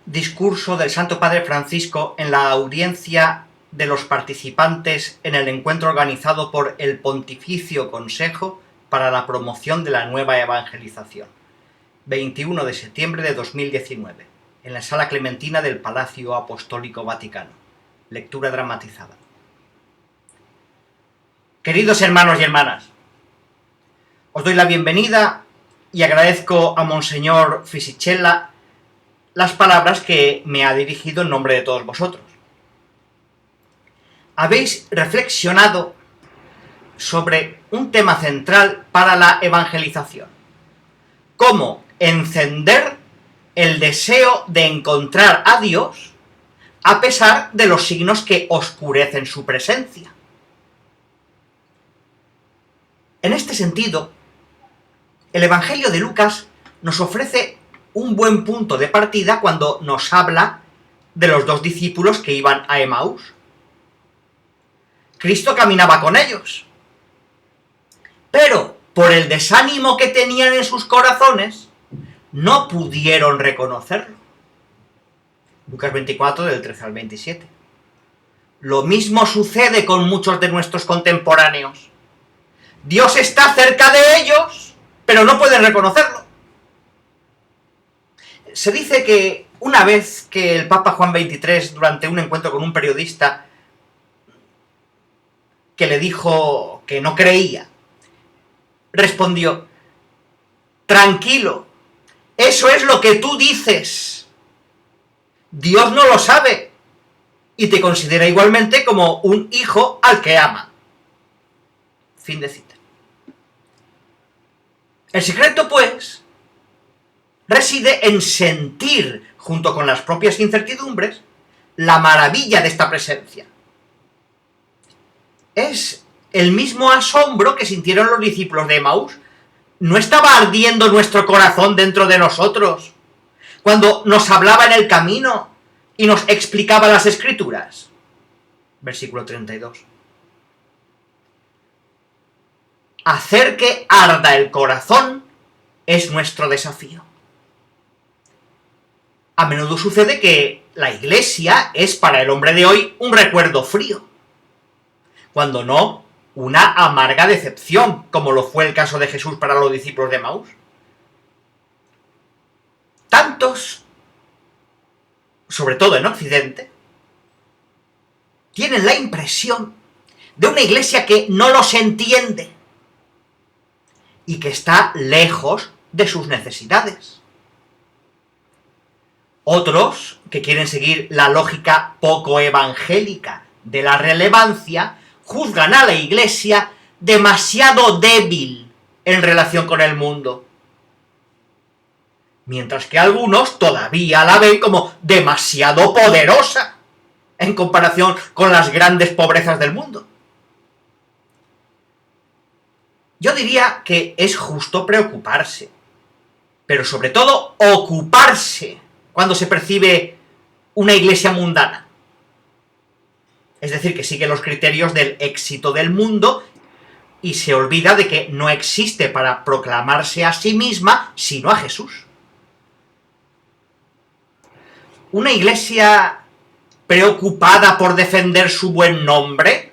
discurso del Santo Padre Francisco en la audiencia de los participantes en el encuentro organizado por el Pontificio Consejo para la Promoción de la Nueva Evangelización, 21 de septiembre de 2019, en la Sala Clementina del Palacio Apostólico Vaticano. Lectura dramatizada. Queridos hermanos y hermanas, os doy la bienvenida y agradezco a Monseñor Fisichella las palabras que me ha dirigido en nombre de todos vosotros. Habéis reflexionado sobre un tema central para la evangelización: cómo encender el deseo de encontrar a Dios a pesar de los signos que oscurecen su presencia. En este sentido, el Evangelio de Lucas nos ofrece un buen punto de partida cuando nos habla de los dos discípulos que iban a Emaús. Cristo caminaba con ellos, pero por el desánimo que tenían en sus corazones, no pudieron reconocerlo. Lucas 24, del 13 al 27. Lo mismo sucede con muchos de nuestros contemporáneos. Dios está cerca de ellos, pero no pueden reconocerlo. Se dice que una vez que el Papa Juan XXIII, durante un encuentro con un periodista que le dijo que no creía, respondió: tranquilo, eso es lo que tú dices. Dios no lo sabe y te considera igualmente como un hijo al que ama. Fin de cita. El secreto, pues, reside en sentir, junto con las propias incertidumbres, la maravilla de esta presencia. Es el mismo asombro que sintieron los discípulos de Emaús. ¿No estaba ardiendo nuestro corazón dentro de nosotros cuando nos hablaba en el camino y nos explicaba las Escrituras? Versículo 32. Hacer que arda el corazón es nuestro desafío. A menudo sucede que la Iglesia es para el hombre de hoy un recuerdo frío, cuando no una amarga decepción, como lo fue el caso de Jesús para los discípulos de Emaús. Tantos, sobre todo en Occidente, tienen la impresión de una Iglesia que no los entiende y que está lejos de sus necesidades. Otros, que quieren seguir la lógica poco evangélica de la relevancia, juzgan a la Iglesia demasiado débil en relación con el mundo, mientras que algunos todavía la ven como demasiado poderosa en comparación con las grandes pobrezas del mundo. Yo diría que es justo preocuparse, pero sobre todo ocuparse cuando se percibe una Iglesia mundana. Es decir, que sigue los criterios del éxito del mundo y se olvida de que no existe para proclamarse a sí misma sino a Jesús. Una Iglesia preocupada por defender su buen nombre,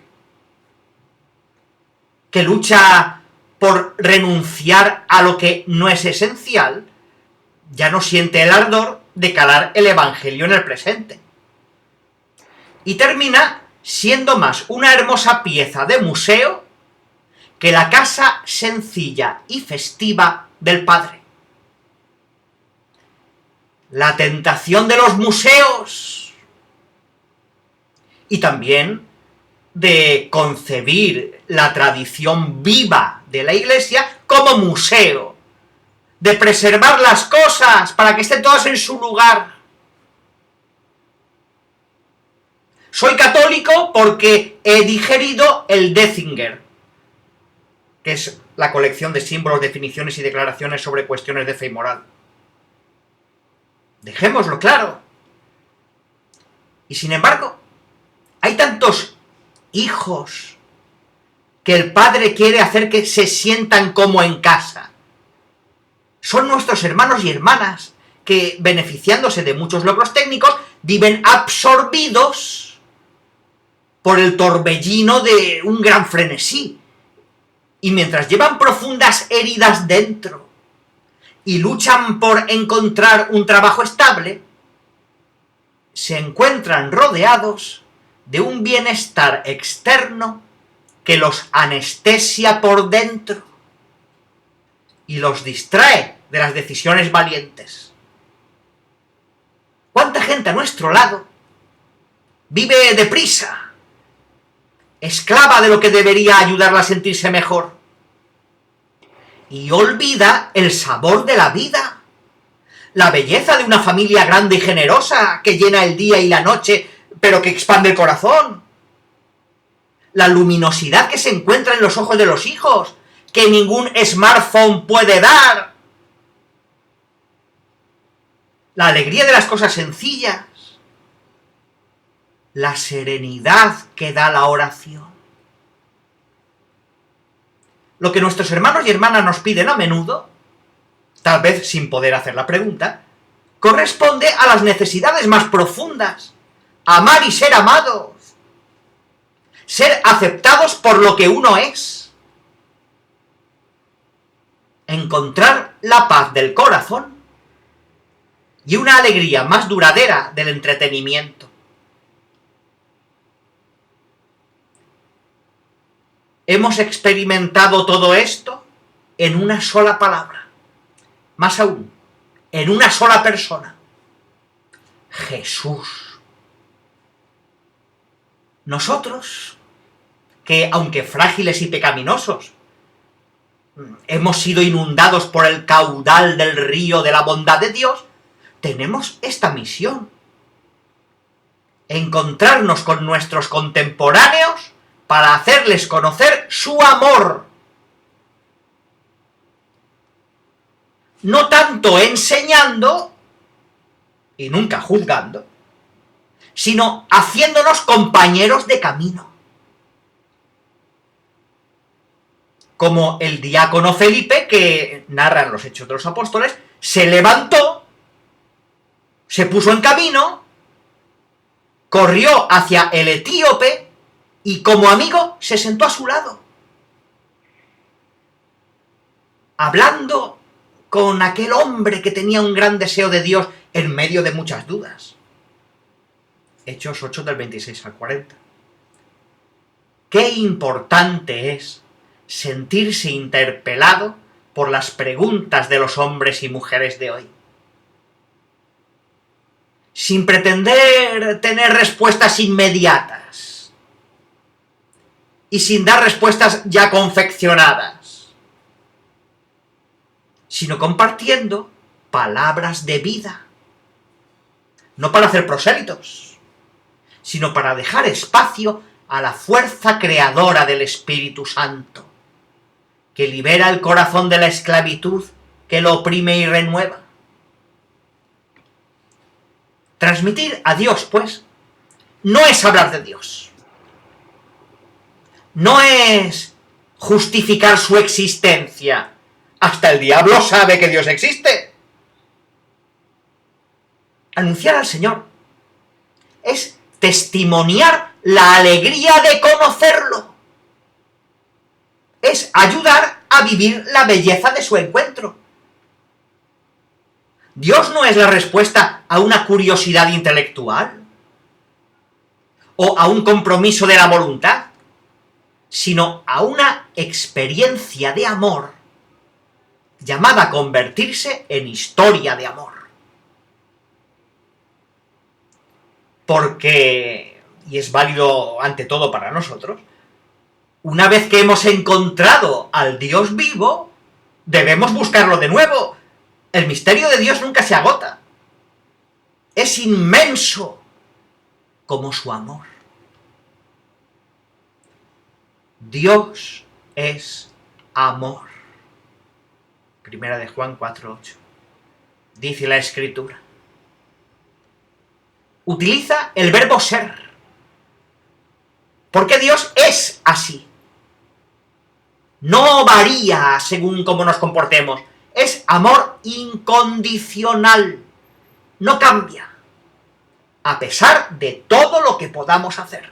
que lucha por renunciar a lo que no es esencial, ya no siente el ardor de calar el Evangelio en el presente. Y termina siendo más una hermosa pieza de museo que la casa sencilla y festiva del Padre. La tentación de los museos y también de concebir la tradición viva de la Iglesia como museo, de preservar las cosas para que estén todas en su lugar. Soy católico porque he digerido el Dezinger, que es la colección de símbolos, definiciones y declaraciones sobre cuestiones de fe y moral. Dejémoslo claro. Y sin embargo, hay tantos hijos que el Padre quiere hacer que se sientan como en casa. Son nuestros hermanos y hermanas que, beneficiándose de muchos logros técnicos, viven absorbidos por el torbellino de un gran frenesí. Y mientras llevan profundas heridas dentro y luchan por encontrar un trabajo estable, se encuentran rodeados de un bienestar externo que los anestesia por dentro y los distrae de las decisiones valientes. ¿Cuánta gente a nuestro lado vive deprisa, esclava de lo que debería ayudarla a sentirse mejor, y olvida el sabor de la vida, la belleza de una familia grande y generosa que llena el día y la noche, pero que expande el corazón, la luminosidad que se encuentra en los ojos de los hijos, que ningún smartphone puede dar, la alegría de las cosas sencillas, la serenidad que da la oración. Lo que nuestros hermanos y hermanas nos piden a menudo, tal vez sin poder hacer la pregunta, corresponde a las necesidades más profundas: amar y ser amados, ser aceptados por lo que uno es, encontrar la paz del corazón y una alegría más duradera del entretenimiento. Hemos experimentado todo esto en una sola palabra, más aún, en una sola persona: Jesús. Nosotros, que aunque frágiles y pecaminosos, hemos sido inundados por el caudal del río de la bondad de Dios, tenemos esta misión: encontrarnos con nuestros contemporáneos para hacerles conocer su amor. No tanto enseñando, y nunca juzgando, sino haciéndonos compañeros de camino. Como el diácono Felipe, que narran los Hechos de los Apóstoles, se levantó, se puso en camino, corrió hacia el etíope y como amigo se sentó a su lado, hablando con aquel hombre que tenía un gran deseo de Dios en medio de muchas dudas. Hechos 8 del 26 al 40. Qué importante es sentirse interpelado por las preguntas de los hombres y mujeres de hoy, sin pretender tener respuestas inmediatas y sin dar respuestas ya confeccionadas, sino compartiendo palabras de vida, no para hacer prosélitos, sino para dejar espacio a la fuerza creadora del Espíritu Santo, que libera el corazón de la esclavitud que lo oprime y renueva. Transmitir a Dios, pues, no es hablar de Dios, no es justificar su existencia. Hasta el diablo sabe que Dios existe. Anunciar al Señor es testimoniar la alegría de conocerlo. Es ayudar a vivir la belleza de su encuentro. Dios no es la respuesta a una curiosidad intelectual o a un compromiso de la voluntad, sino a una experiencia de amor llamada a convertirse en historia de amor. Porque, y es válido ante todo para nosotros, una vez que hemos encontrado al Dios vivo, debemos buscarlo de nuevo. El misterio de Dios nunca se agota. Es inmenso como su amor. Dios es amor. Primera de Juan 4:8. Dice la Escritura. Utiliza el verbo ser, porque Dios es así. No varía según cómo nos comportemos. Es amor incondicional. no cambia, a pesar de todo lo que podamos hacer.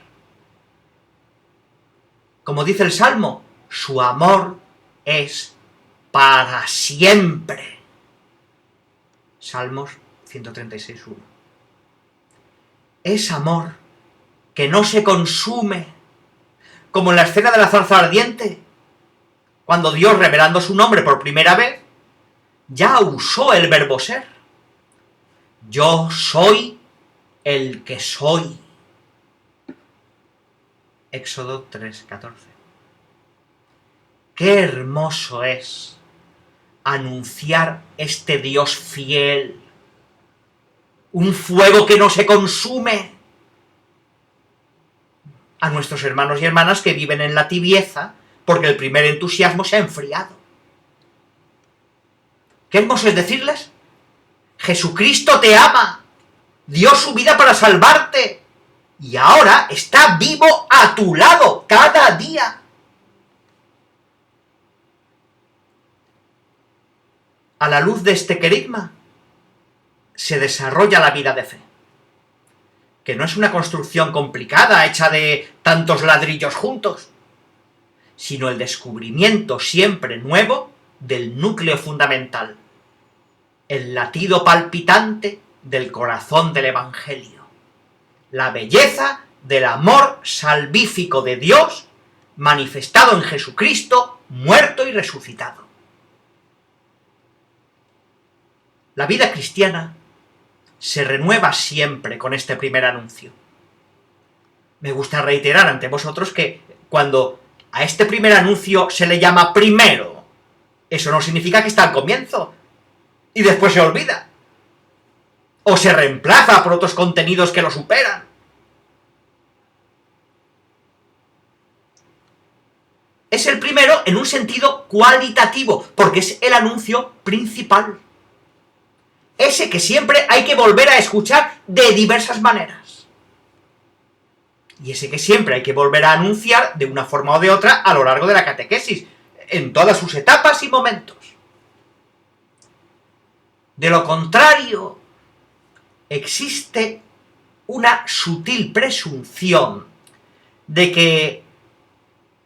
Como dice el Salmo, su amor es para siempre. Salmos 136:1. Es amor que no se consume, como en la escena de la zarza ardiente, cuando Dios, revelando su nombre por primera vez, ya usó el verbo ser. Yo soy el que soy. Éxodo 3:14. Qué hermoso es anunciar este Dios fiel, un fuego que no se consume, a nuestros hermanos y hermanas que viven en la tibieza porque el primer entusiasmo se ha enfriado. Qué hermoso es decirles: Jesucristo te ama, dio su vida para salvarte y ahora está vivo a tu lado cada día. A la luz de este querigma se desarrolla la vida de fe, que no es una construcción complicada hecha de tantos ladrillos juntos, sino el descubrimiento siempre nuevo del núcleo fundamental, el latido palpitante del corazón del Evangelio, la belleza del amor salvífico de Dios manifestado en Jesucristo, muerto y resucitado. La vida cristiana se renueva siempre con este primer anuncio. Me gusta reiterar ante vosotros que cuando a este primer anuncio se le llama primero, eso no significa que está al comienzo y después se olvida o se reemplaza por otros contenidos que lo superan. Es el primero en un sentido cualitativo, porque es el anuncio principal. Ese que siempre hay que volver a escuchar de diversas maneras. Y ese que siempre hay que volver a anunciar de una forma o de otra a lo largo de la catequesis, en todas sus etapas y momentos. De lo contrario, existe una sutil presunción de que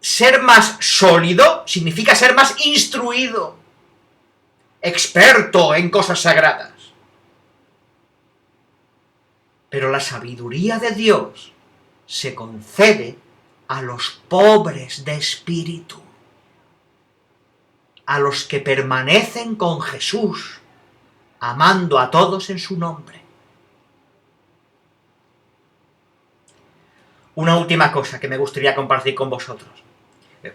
ser más sólido significa ser más instruido, experto en cosas sagradas. Pero la sabiduría de Dios se concede a los pobres de espíritu, a los que permanecen con Jesús, amando a todos en su nombre. Una última cosa que me gustaría compartir con vosotros.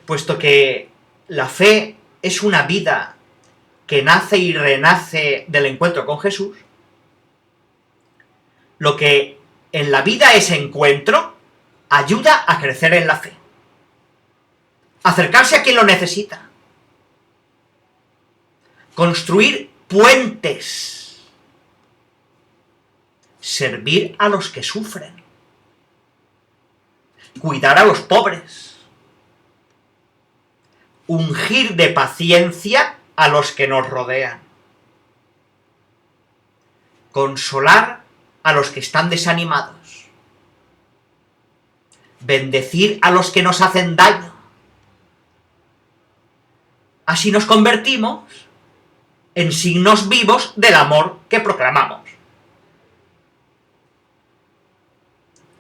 Puesto que la fe es una vida que nace y renace del encuentro con Jesús, lo que en la vida es encuentro ayuda a crecer en la fe, acercarse a quien lo necesita, construir puentes, servir a los que sufren, cuidar a los pobres, ungir de paciencia a los que nos rodean, consolar a los que están desanimados, bendecir a los que nos hacen daño. Así nos convertimos en signos vivos del amor que proclamamos.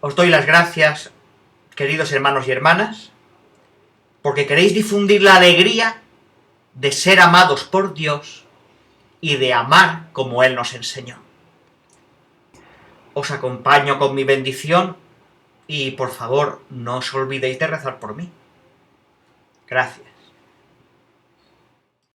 Os doy las gracias, queridos hermanos y hermanas, porque queréis difundir la alegría de ser amados por Dios y de amar como Él nos enseñó. Os acompaño con mi bendición y, por favor, no os olvidéis de rezar por mí. Gracias.